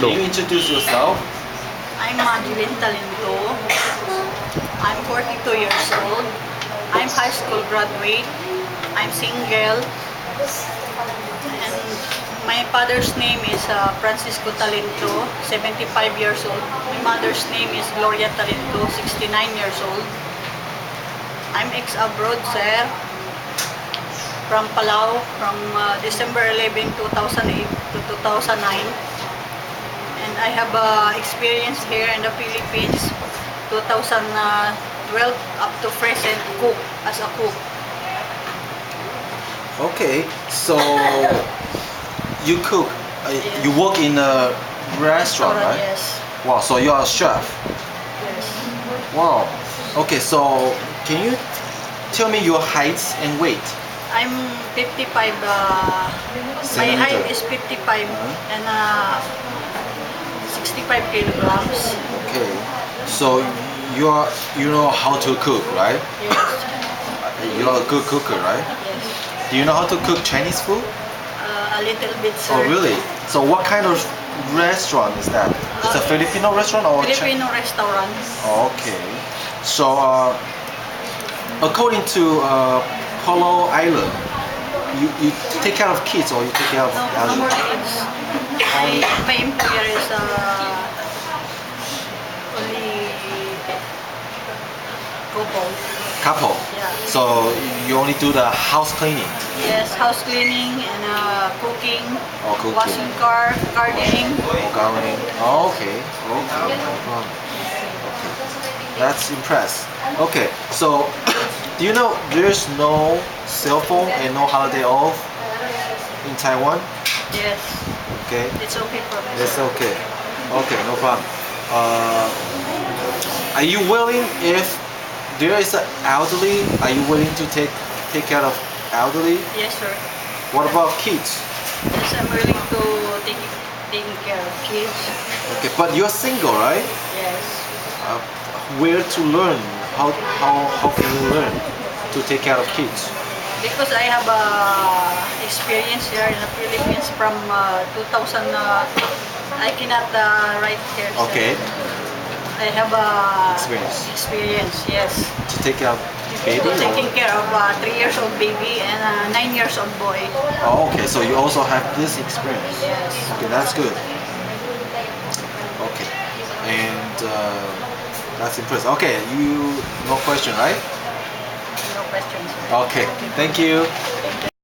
Talento. Can you introduce yourself? I'm Madeline Talento. I'm 42 years old. I'm high school graduate. I'm single. And my father's name is Francisco Talento, 75 years old. My mother's name is Gloria Talento, 69 years old. I'm ex-abroad, sir, from Palau, from December 11, 2008 to 2009. And I have experience here in the Philippines, 2012 up to present, cook, as a cook. Okay, so you cook, Yes. you work in a restaurant, right? Yes. Wow, so you are a chef. Yes. Wow. Okay, so can you tell me your height and weight? I'm 55. My height is 55 and 65 kilograms. Okay, so you know how to cook, right? Yes. You're a good cooker, right? Yes. Do you know how to cook Chinese food? A little bit, sir. Oh, really? So what kind of restaurant is that? It's a Filipino restaurant or Filipino restaurant. Okay. So according to Polo Island, you take care of kids or you take care of No more kids. My employer is only couple. couple? Yeah. So you only do the house cleaning Yes, house cleaning and cooking, or cooking washing car, gardening. or gardening? Oh, okay. Okay. No problem. That's impressed. Okay, so do you know there's no cell phone and no holiday off in Taiwan? Yes, Okay, it's okay for me. it's okay. Okay, no problem. Are you willing if there is an elderly? Are you willing to take care of elderly? Yes, sir. What about kids? Yes, I'm willing to taking care of kids. Okay, but you're single, right? Yes. Where to learn? How can you learn to take care of kids? Because I have experience here in the Philippines from 2000. I cannot write here. Sir. Okay, I have Experience. experience, yes. to take care of baby. To taking Or? care of a 3 years old baby and a 9 years old boy. Oh, okay. So you also have this experience. Yes. Okay, that's good. Okay, and that's impressive. Okay, no question, right? No questions. Okay, thank you.